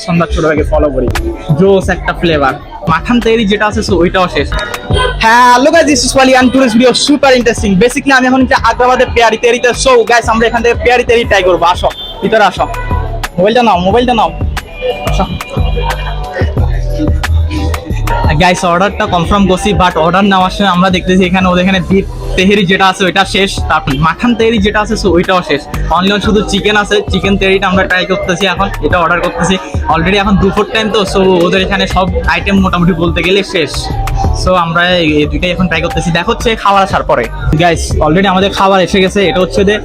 সন্ধ্যা ছোটটাকে follow করি, জোস একটা ফ্লেভার। মাখান তৈরি যেটা আছে ওইটাও শেষ। Hello guys, this is Wali and today's video super interesting. Basically আমি এখন আগ্রাবাদের পেয়ারি তেরিতে। সো গাইস, আমরা এখান থেকে পেয়ারি তেরি ট্রাই করবো। আসো ভিতরে আসো, মোবাইলটা নাও আসো। গাইস অর্ডারটা কনফার্ম করছি, বাট অর্ডার নেওয়ার সময় আমরা দেখতেছি এখানে ওদের এখানে বিফ তেহেরি যেটা আছে ওইটা শেষ, তারপর মাখান তেহেরি যেটা আছে ওইটাও শেষ। অনলাইন শুধু চিকেন আছে, চিকেন তেহেরিটা আমরা ট্রাই করতেছি, এখন এটা অর্ডার করতেছি। অলরেডি এখন দুপুর টাইম তো, সো ওদের এখানে সব আইটেম মোটামুটি বলতে গেলে শেষ। সো আমরা এই দুইটাই এখন ট্রাই করতেছি, দেখা হচ্ছে খাবার আসার পরে। গাইস অলরেডি আমাদের খাবার এসে গেছে, এটা হচ্ছে যে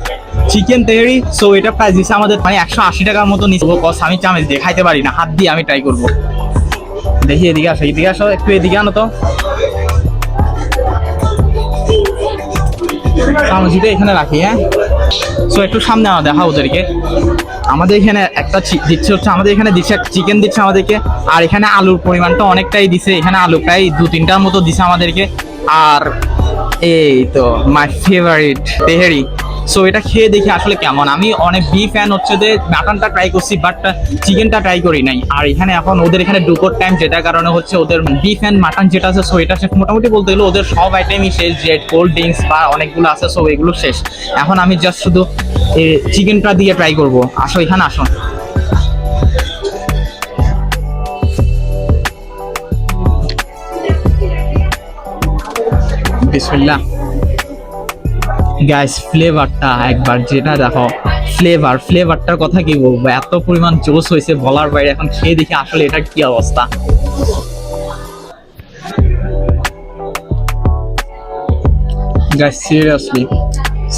চিকেন তেহেরি। সো এটা প্রাইস দিচ্ছে আমাদের মানে 180 টাকার মতো নিচ্ছে। কস আমি চামচ দিয়ে খাইতে পারি না, হাত দিয়ে আমি ট্রাই করবো। দেখি এদিকে আসো, একটু এদিকে আনো তো। চামচিটা এখানে রাখি, হ্যাঁ। সো একটু সামনে আনো, দেখা ওদেরকে। আমাদের এখানে একটা দিচ্ছে হচ্ছে, আমাদের এখানে দিচ্ছে চিকেন দিচ্ছে আমাদেরকে, আর এখানে আলুর পরিমাণটা অনেকটাই দিছে। এখানে আলু প্রায় 2-3টার মতো দিছে আমাদেরকে। আর এই তো মাই ফেভারিট তেহেরি। সো এটা খেয়ে দেখি আসলে কেমন। আমি অনেক বিফ ফ্যান হচ্ছে যে মাটনটা ট্রাই করছি, বাট চিকেনটা ট্রাই করি নাই। আর এখানে এখন ওদের এখানে দুপুর টাইম, যেটার কারণে হচ্ছে ওদের বিফ অ্যান্ড মাটন যেটা আছে সো এটা শেষ মোটামুটি বলতে গেলে। ওদের সব আইটেমই শেষ, যে কোল্ড ড্রিঙ্কস বা অনেকগুলো আছে সো এগুলো শেষ। এখন আমি জাস্ট শুধু চিকেনটা দিয়ে ট্রাই করবো। আসো এখানে আসো। বিসমিল্লাহ। গাইস ফ্লেভারটা একবার যেটা দেখো, ফ্লেভারটার কথা কি বলবো, এত পরিমাণ জোস হয়েছে বলার বাইরে। এখন খেয়ে দেখি আসলে এটার কি অবস্থা। গাইস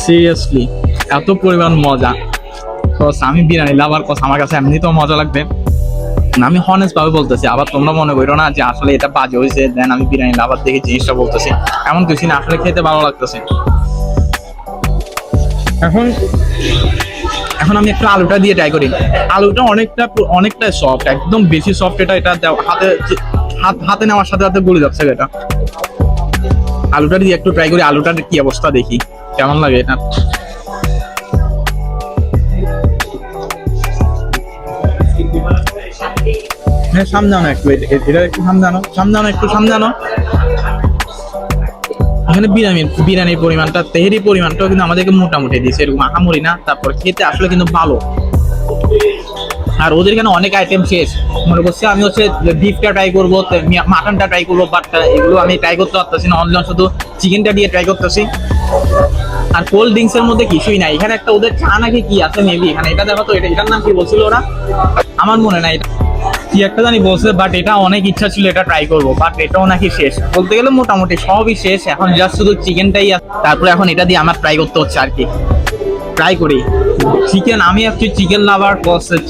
সিরিয়াসলি এত পরিমাণ মজা। আমি বিরিয়ানি লাভার, আমার কাছে এমনিতেও মজা লাগবে। আমি হনেস্ট ভাবে বলতেছি, আবার তোমরা মনে করো না যে আসলে এটা বাজে হয়েছে, দেন আমি বিরিয়ানি লাভার দেখে জিনিসটা বলতেছি, এমন কিছু না। আসলে খেতে ভালো লাগতেছে। এখন আমি একটু আলুটা দিয়ে ট্রাই করি। আলুটা অনেকটা সফট, একদম বেশি সফট। এটা হাতে নেওয়ার সাথে সাথে গলে যাচ্ছে। এটা আলুটা দিয়ে একটু ট্রাই করি, আলুটার কি অবস্থা দেখি কেমন লাগে এটা। হ্যাঁ সামনে আনো একটু, এটা একটু সামনে আনো। এখানে বিরিয়ানির পরিমাণটা, তেহেরির পরিমাণটাও কিন্তু আমাদেরকে মোটামুটি দিয়েছে, এরকম আহামরি না। তারপর খেতে আসলে কিন্তু ভালো। আর ওদের এখানে অনেক আইটেম শেষ। মনে করছি আমি হচ্ছে বিফটা ট্রাই করবো, মাটনটা ট্রাই করবো, বাট এগুলো আমি ট্রাই করতে পারতেছি না। অনলাইন শুধু চিকেনটা দিয়ে ট্রাই করতেছি। আর কোল্ড ড্রিঙ্কস এর মধ্যে কিছুই নাই। এখানে একটা ওদের চা নাকি কি আছে মেবি এখানে, এটা দেখো তো। এটার নাম কি বলছিল ওরা, আমার মনে নাই কি একটা জানি বলছে, বাট এটা অনেক ইচ্ছা ছিল এটা ট্রাই করবো, বাট এটাও নাকি শেষ। বলতে গেলে মোটামুটি সবই শেষ। এখন জাস্ট শুধু চিকেনটাই আছে। তারপরে এখন এটা দিয়ে আমার ট্রাই করতে হচ্ছে আর কি। ট্রাই করি চিকেন। আমি অ্যাকচুয়ালি চিকেন লাভার,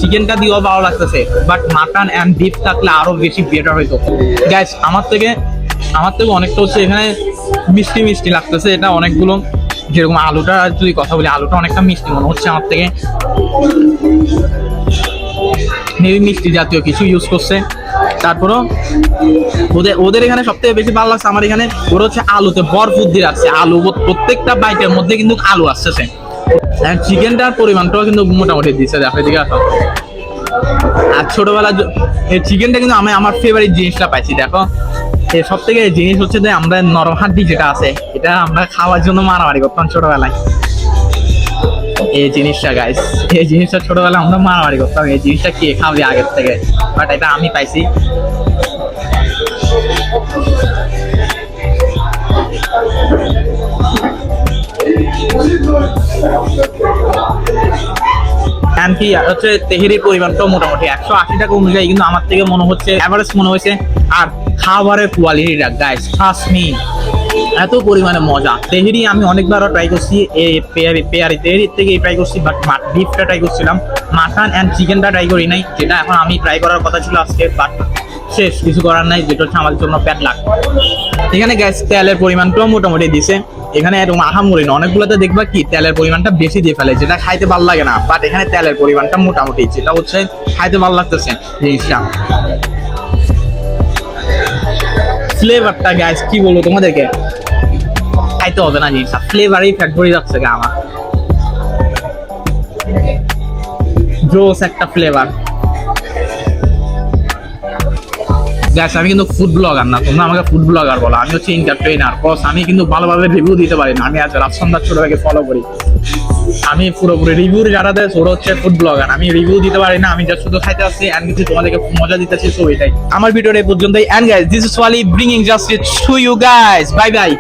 চিকেনটা দিয়েও ভালো লাগতেছে, বাট মাটন অ্যান্ড বিফ থাকলে আরো বেশি বেটার হইতো। গাইস আমার থেকে অনেকটা হচ্ছে এখানে মিষ্টি লাগতেছে। এটা অনেকগুলো, যেরকম আলুটা যদি কথা বলি, আলুটা অনেকটা মিষ্টি মনে হচ্ছে আমার থেকে। মেবি মিষ্টি জাতীয় কিছু ইউজ করছে। তারপরও ওদের এখানে সব থেকে বেশি ভালো লাগছে আমার এখানে, ওরা হচ্ছে আলুতে ভরপুর দিয়ে রাখছে। আলু প্রত্যেকটা বাইটের মধ্যে কিন্তু আলু আসছে। চিকেনটার পরিমাণটাও কিন্তু মোটামুটি দিচ্ছে। দেখো এদিকে আসো। আর ছোটবেলা এই চিকেনটা কিন্তু আমি আমার ফেভারিট জিনিসটা পাইছি। দেখো সব থেকে জিনিস হচ্ছে যে আমরা নরম হাড্ডি যেটা আছে, এটা আমরা খাওয়ার জন্য মারামারি করতাম ছোটবেলায়। এই জিনিসটা ছোটবেলায় আমরা মারামারি করতাম। এই জিনিসটা কে খাওয়াবে আগের থেকে, বাট এটা আমি পাইছি। কি হচ্ছে তেহেরির পরিমাণটাও মোটামুটি 180 টাকা অনুযায়ী কিন্তু আমার থেকে মনে হচ্ছে এভারেজ মনে হয়েছে। আর খাবারের কোয়ালিটিটা গাইস ট্রাস্ট মি, এত পরিমাণে মজা। তেহেরি আমি অনেকবারও ট্রাই করছি, এই পেয়ারি তেহেরির থেকে ট্রাই করছি, বাট বিফটা ট্রাই করছিলাম। মাটন অ্যান্ড চিকেনটা ট্রাই করি নাই, যেটা এখন আমি ট্রাই করার কথা ছিল আজকে, বাট শেষ, কিছু করার নাই। যেটা হচ্ছে আমাদের জন্য প্যাট লাগ। এখানে গ্যাস তেলের পরিমাণটাও মোটামুটি দিছে। এখানে এরকম আহামরি না, অনেকগুলোতে দেখবা কি তেলের পরিমাণটা বেশি দিয়ে ফেলে, যেটা খাইতে ভালো লাগে না। বাট এখানে তেলের পরিমাণটা মোটামুটি, যেটা হচ্ছে খাইতে ভালো লাগতেছে জিনিসটা। ফ্লেভারটা গাইস কি বলবো তোমাদেরকে, খাইতে হবে না জিনিসটা, ফ্লেভারই ফ্যাক্টরি যাচ্ছে আমার। জোস একটা ফ্লেভার। গাইস আমি কিন্তু ফুড ব্লগার না, তোমরা আমাকে ফুড ব্লগার বলো, আমি হচ্ছে এন্টারটেইনার। কজ আমি কিন্তু ভালোভাবে রিভিউ দিতে পারি না। আমি আজ রাফসানদার ছোট ভাইকে ফলো করি, আমি পুরোপুরি রিভিউ যারা দেয় ওরা হচ্ছে ফুড ব্লগার, আমি রিভিউ দিতে পারি না। আমি যা শুধু খাইতে আসছি এন্ড কিছু তোমাদেরকে মজা দিতেছি, সো এটাই আমার ভিডিওটা এই পর্যন্তই। And guys this is Wali bringing justice to you guys, bye by.